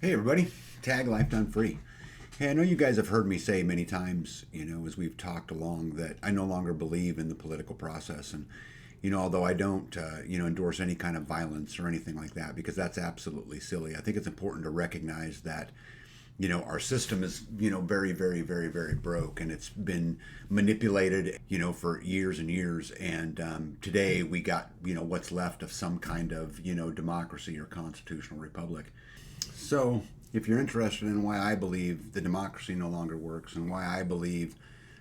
Hey everybody, Tag Lifetime Free. Hey, I know you guys have heard me say many times, as we've talked along, that I no longer believe in the political process. And, although I don't, endorse any kind of violence or anything like that, because that's absolutely silly. I think it's important to recognize that, our system is, very, very, very, very broke and it's been manipulated, for years and years. And today we got, what's left of some kind of, democracy or constitutional republic. So, if you're interested in why I believe the democracy no longer works and why I believe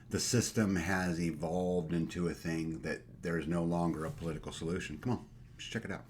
the system has evolved into a thing that there is no longer a political solution, come on, let's check it out.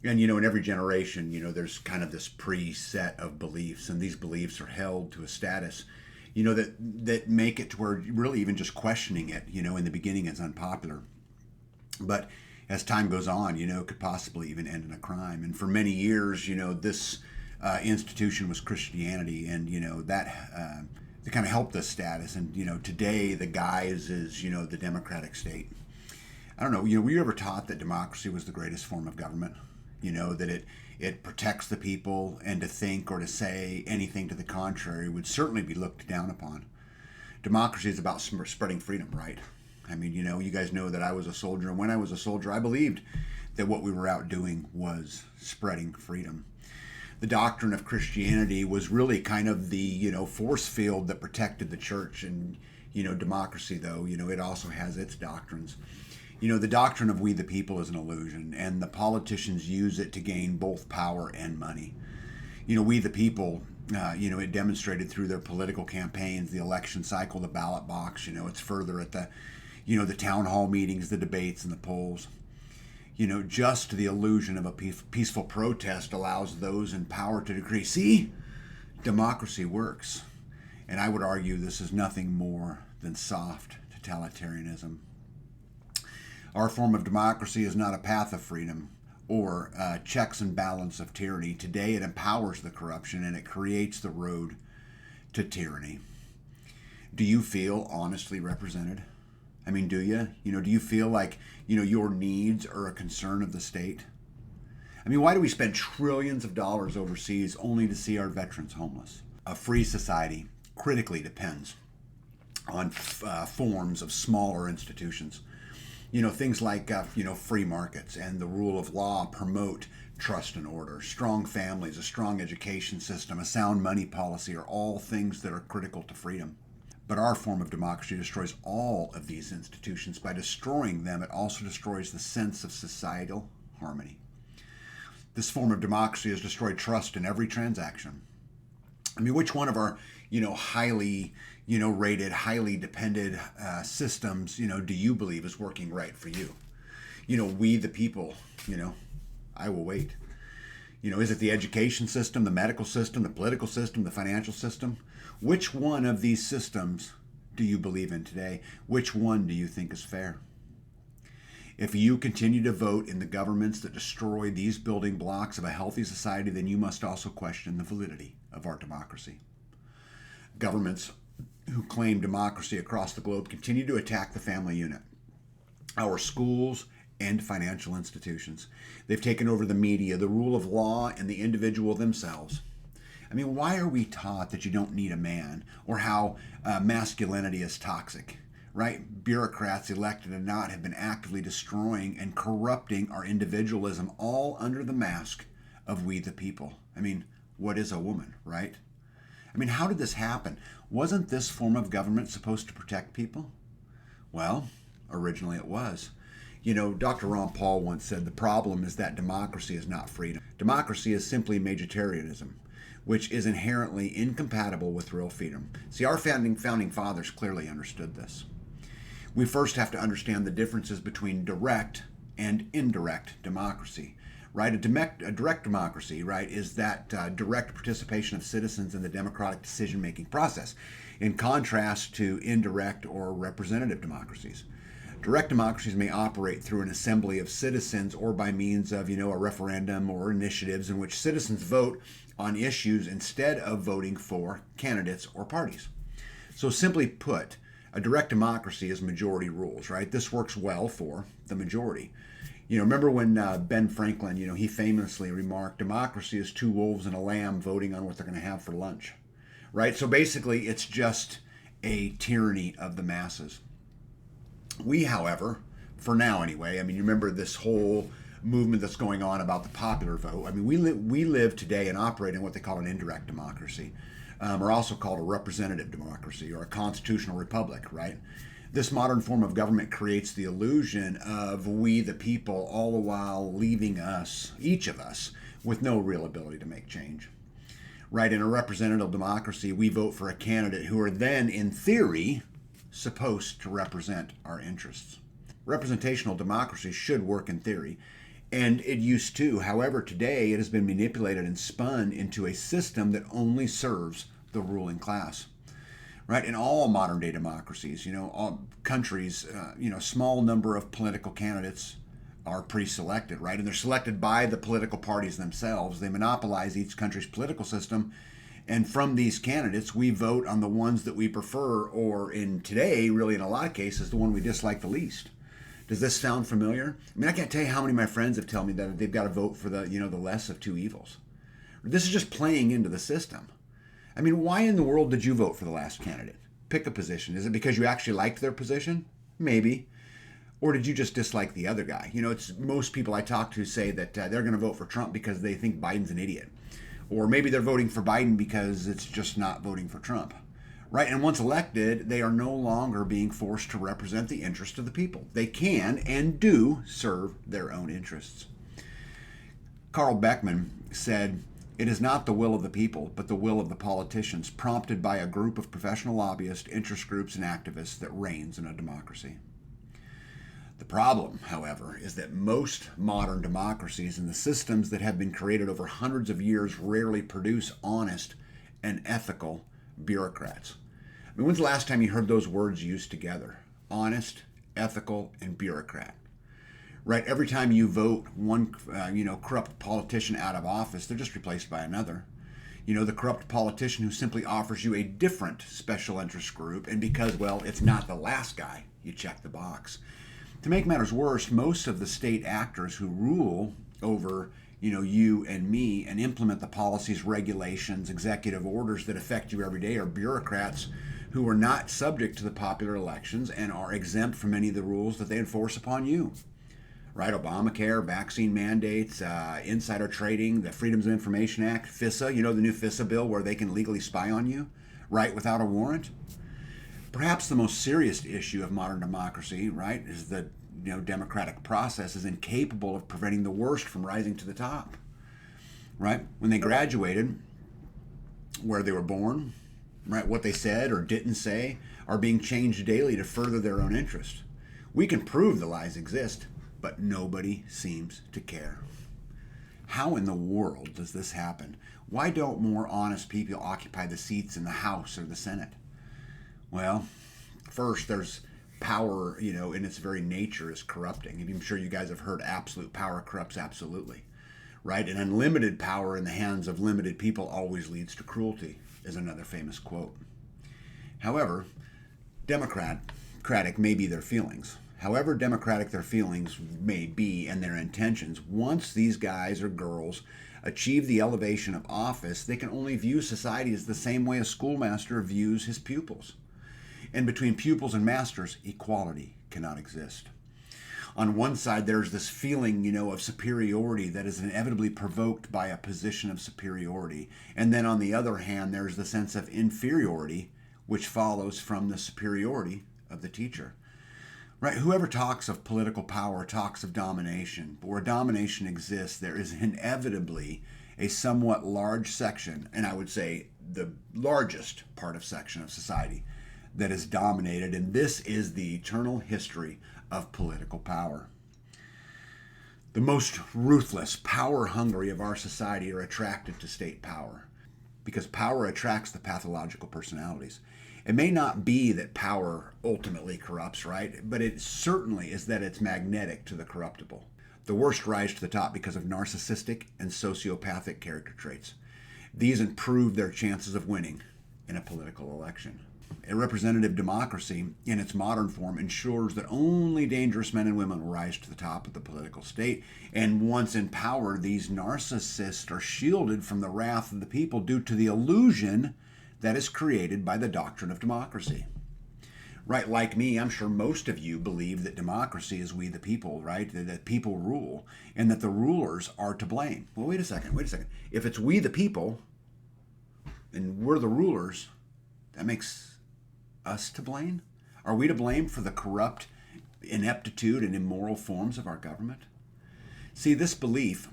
And in every generation, there's kind of this preset of beliefs, and these beliefs are held to a status, that make it to where really even just questioning it, in the beginning is unpopular. But as time goes on, it could possibly even end in a crime. And for many years, this institution was Christianity, and that to kind of help this status. And today the guise is the democratic state. I don't know. Were you ever taught that democracy was the greatest form of government? That it protects the people, and to think or to say anything to the contrary would certainly be looked down upon. Democracy is about spreading freedom, right? I mean, you guys know that I was a soldier, and when I was a soldier, I believed that what we were out doing was spreading freedom. The doctrine of Christianity was really kind of the, force field that protected the church. And, democracy, though, it also has its doctrines. The doctrine of we the people is an illusion, and the politicians use it to gain both power and money. We the people, it demonstrated through their political campaigns, the election cycle, the ballot box. It's further at the town hall meetings, the debates, and the polls. Just the illusion of a peaceful protest allows those in power to decree, see, democracy works. And I would argue this is nothing more than soft totalitarianism. Our form of democracy is not a path of freedom or checks and balance of tyranny. Today it empowers the corruption and it creates the road to tyranny. Do you feel honestly represented? I mean, do you? Do you feel like, your needs are a concern of the state? I mean, why do we spend trillions of dollars overseas only to see our veterans homeless? A free society critically depends on forms of smaller institutions. Things like, free markets and the rule of law promote trust and order. Strong families, a strong education system, a sound money policy are all things that are critical to freedom. But our form of democracy destroys all of these institutions. By destroying them, it also destroys the sense of societal harmony. This form of democracy has destroyed trust in every transaction. I mean, which one of our, highly, rated, highly depended systems, do you believe is working right for you? We the people, I will wait. Is it the education system, the medical system, the political system, the financial system? Which one of these systems do you believe in today? Which one do you think is fair? If you continue to vote in the governments that destroy these building blocks of a healthy society, then you must also question the validity of our democracy. Governments who claim democracy across the globe continue to attack the family unit, our schools, and financial institutions. They've taken over the media, the rule of law, and the individual themselves. I mean, why are we taught that you don't need a man, or how masculinity is toxic? Right? Bureaucrats, elected and not, have been actively destroying and corrupting our individualism, all under the mask of we the people. I mean, what is a woman, right? I mean, how did this happen? Wasn't this form of government supposed to protect people? Well, originally it was. Dr. Ron Paul once said the problem is that democracy is not freedom. Democracy is simply majoritarianism, which is inherently incompatible with real freedom. See, our founding fathers clearly understood this. We first have to understand the differences between direct and indirect democracy. Right, a direct democracy, right, is that direct participation of citizens in the democratic decision-making process, in contrast to indirect or representative democracies. Direct democracies may operate through an assembly of citizens or by means of, a referendum or initiatives in which citizens vote on issues instead of voting for candidates or parties. So simply put, a direct democracy is majority rules, right? This works well for the majority. Remember when Ben Franklin, he famously remarked, democracy is two wolves and a lamb voting on what they're going to have for lunch, right? So basically, it's just a tyranny of the masses. We, however, for now anyway, you remember this whole movement that's going on about the popular vote. We live today and operate in what they call an indirect democracy, or also called a representative democracy or a constitutional republic, right? This modern form of government creates the illusion of we the people, all the while leaving us, each of us, with no real ability to make change. Right? In a representative democracy, we vote for a candidate who are then, in theory, supposed to represent our interests. Representational democracy should work in theory, and it used to. However, today it has been manipulated and spun into a system that only serves the ruling class. Right? In all modern day democracies, all countries, small number of political candidates are pre-selected, right? And they're selected by the political parties themselves. They monopolize each country's political system. And from these candidates, we vote on the ones that we prefer, or in today, really in a lot of cases, the one we dislike the least. Does this sound familiar? I can't tell you how many of my friends have told me that they've got to vote for the less of two evils. This is just playing into the system. Why in the world did you vote for the last candidate? Pick a position. Is it because you actually liked their position? Maybe. Or did you just dislike the other guy? It's most people I talk to say that they're going to vote for Trump because they think Biden's an idiot. Or maybe they're voting for Biden because it's just not voting for Trump. Right? And once elected, they are no longer being forced to represent the interest of the people. They can and do serve their own interests. Carl Beckman said, "It is not the will of the people, but the will of the politicians, prompted by a group of professional lobbyists, interest groups, and activists that reigns in a democracy." The problem, however, is that most modern democracies and the systems that have been created over hundreds of years rarely produce honest and ethical bureaucrats. When's the last time you heard those words used together? Honest, ethical, and bureaucrat. Right? Every time you vote one, corrupt politician out of office, they're just replaced by another. The corrupt politician who simply offers you a different special interest group, and because, it's not the last guy, you check the box. To make matters worse, most of the state actors who rule over, you and me and implement the policies, regulations, executive orders that affect you every day are bureaucrats who are not subject to the popular elections and are exempt from any of the rules that they enforce upon you. Right? Obamacare, vaccine mandates, insider trading, the Freedoms of Information Act, FISA, the new FISA bill where they can legally spy on you, right, without a warrant. Perhaps the most serious issue of modern democracy, right, is that democratic process is incapable of preventing the worst from rising to the top. Right? When they graduated, where they were born, right, what they said or didn't say are being changed daily to further their own interest. We can prove the lies exist, but nobody seems to care. How in the world does this happen? Why don't more honest people occupy the seats in the House or the Senate? Well, first, there's power, in its very nature is corrupting. I'm sure you guys have heard absolute power corrupts absolutely, right? And unlimited power in the hands of limited people always leads to cruelty, is another famous quote. However, democratic may be their feelings. However democratic their feelings may be and their intentions, once these guys or girls achieve the elevation of office, they can only view society as the same way a schoolmaster views his pupils. And between pupils and masters, equality cannot exist. On one side, there's this feeling, of superiority that is inevitably provoked by a position of superiority. And then on the other hand, there's the sense of inferiority, which follows from the superiority of the teacher. Right? Whoever talks of political power talks of domination. But where domination exists, there is inevitably a somewhat large section, and I would say the largest part of section of society, that is dominated, and this is the eternal history of political power. The most ruthless, power-hungry of our society are attracted to state power because power attracts the pathological personalities. It may not be that power ultimately corrupts, right? But it certainly is that it's magnetic to the corruptible. The worst rise to the top because of narcissistic and sociopathic character traits. These improve their chances of winning in a political election. A representative democracy, in its modern form, ensures that only dangerous men and women will rise to the top of the political state. And once in power, these narcissists are shielded from the wrath of the people due to the illusion that is created by the doctrine of democracy. Right, like me, I'm sure most of you believe that democracy is we the people, right? That people rule, and that the rulers are to blame. Well, wait a second. If it's we the people, and we're the rulers, that makes us to blame? Are we to blame for the corrupt ineptitude and immoral forms of our government? See, this belief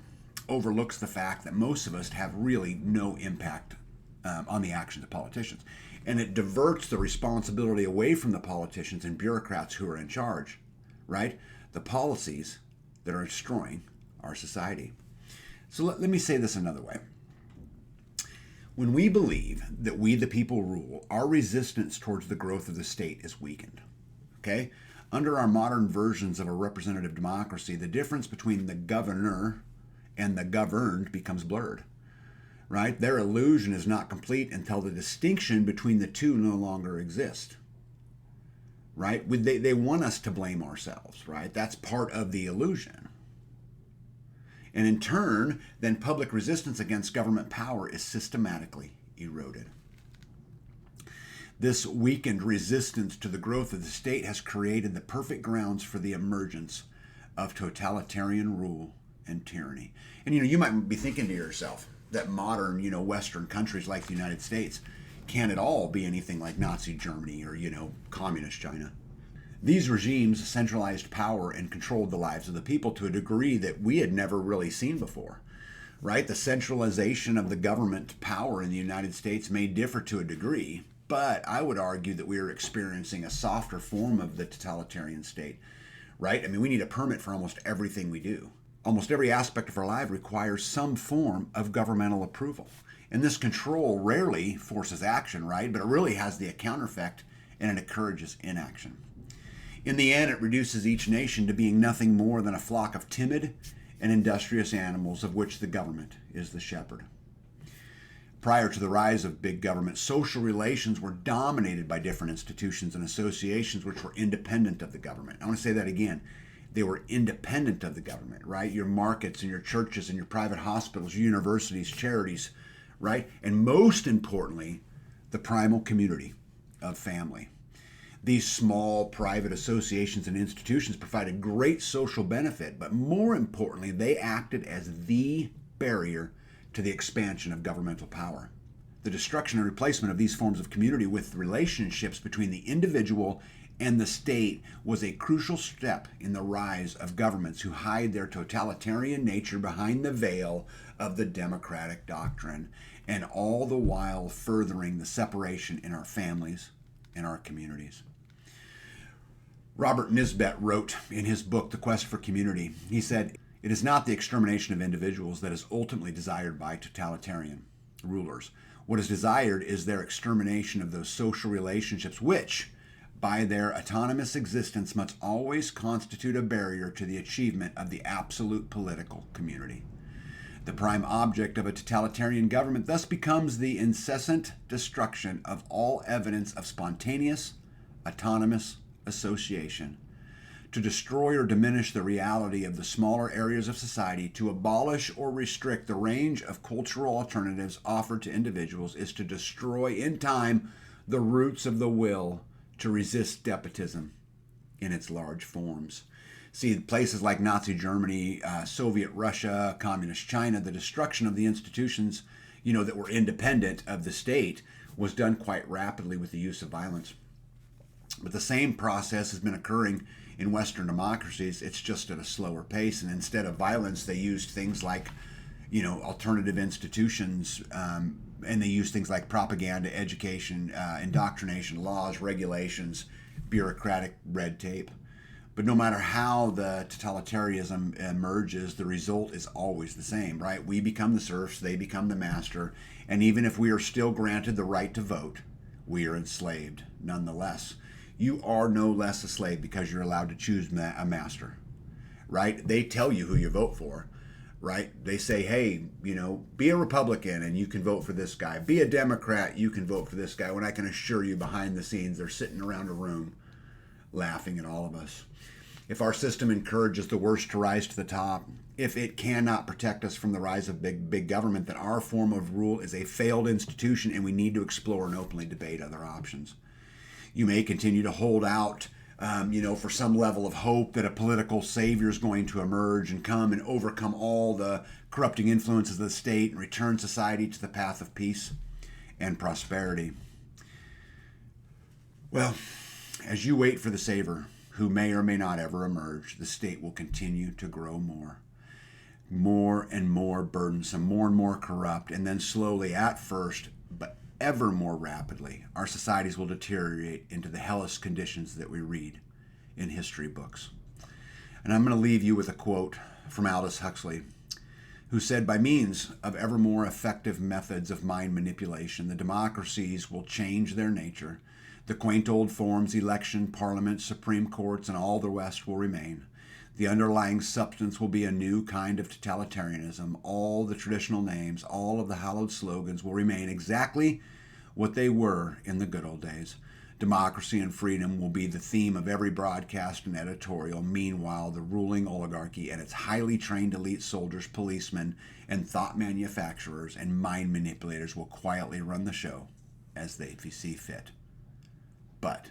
overlooks the fact that most of us have really no impact on the actions of politicians. And it diverts the responsibility away from the politicians and bureaucrats who are in charge, right? The policies that are destroying our society. So let me say this another way. When we believe that we the people rule, our resistance towards the growth of the state is weakened. Okay? Under our modern versions of a representative democracy, the difference between the governor and the governed becomes blurred. Right? Their illusion is not complete until the distinction between the two no longer exists. Right? They want us to blame ourselves, right? That's part of the illusion. And in turn, then public resistance against government power is systematically eroded. This weakened resistance to the growth of the state has created the perfect grounds for the emergence of totalitarian rule and tyranny. And you might be thinking to yourself that modern, Western countries like the United States can't at all be anything like Nazi Germany or, communist China. These regimes centralized power and controlled the lives of the people to a degree that we had never really seen before, right? The centralization of the government power in the United States may differ to a degree, but I would argue that we are experiencing a softer form of the totalitarian state, right? I mean, we need a permit for almost everything we do. Almost every aspect of our life requires some form of governmental approval. And this control rarely forces action, right? But it really has the counter effect, and it encourages inaction. In the end, it reduces each nation to being nothing more than a flock of timid and industrious animals of which the government is the shepherd. Prior to the rise of big government, social relations were dominated by different institutions and associations which were independent of the government. I want to say that again. They were independent of the government, right? Your markets and your churches and your private hospitals, your universities, charities, right? And most importantly, the primal community of family. These small private associations and institutions provided great social benefit, but more importantly, they acted as the barrier to the expansion of governmental power. The destruction and replacement of these forms of community with relationships between the individual and the state was a crucial step in the rise of governments who hide their totalitarian nature behind the veil of the democratic doctrine, and all the while furthering the separation in our families and our communities. Robert Nisbet wrote in his book, The Quest for Community, he said, "It is not the extermination of individuals that is ultimately desired by totalitarian rulers. What is desired is their extermination of those social relationships which, by their autonomous existence, must always constitute a barrier to the achievement of the absolute political community. The prime object of a totalitarian government thus becomes the incessant destruction of all evidence of spontaneous, autonomous association, to destroy or diminish the reality of the smaller areas of society, to abolish or restrict the range of cultural alternatives offered to individuals, is to destroy in time the roots of the will to resist despotism in its large forms." See, places like Nazi Germany, Soviet Russia, Communist China, the destruction of the institutions, that were independent of the state was done quite rapidly with the use of violence. But the same process has been occurring in Western democracies. It's just at a slower pace. And instead of violence, they used things like, alternative institutions, and they used things like propaganda, education, indoctrination, laws, regulations, bureaucratic red tape. But no matter how the totalitarianism emerges, the result is always the same, right? We become the serfs, they become the master. And even if we are still granted the right to vote, we are enslaved nonetheless. You are no less a slave because you're allowed to choose a master, right? They tell you who you vote for, right? They say, hey, be a Republican and you can vote for this guy. Be a Democrat, you can vote for this guy. When I can assure you behind the scenes, they're sitting around a room laughing at all of us. If our system encourages the worst to rise to the top, if it cannot protect us from the rise of big government, then our form of rule is a failed institution and we need to explore and openly debate other options. You may continue to hold out, for some level of hope that a political savior is going to emerge and come and overcome all the corrupting influences of the state and return society to the path of peace and prosperity. Well, as you wait for the savior, who may or may not ever emerge, the state will continue to grow more and more burdensome, more and more corrupt, and then slowly, at first, but ever more rapidly, our societies will deteriorate into the hellish conditions that we read in history books. And I'm going to leave you with a quote from Aldous Huxley, who said, by means of ever more effective methods of mind manipulation, the democracies will change their nature. The quaint old forms, election, parliament, supreme courts, and all the rest will remain. The underlying substance will be a new kind of totalitarianism. All the traditional names, all of the hallowed slogans will remain exactly what they were in the good old days. Democracy and freedom will be the theme of every broadcast and editorial. Meanwhile, the ruling oligarchy and its highly trained elite soldiers, policemen, and thought manufacturers and mind manipulators will quietly run the show as they see fit. But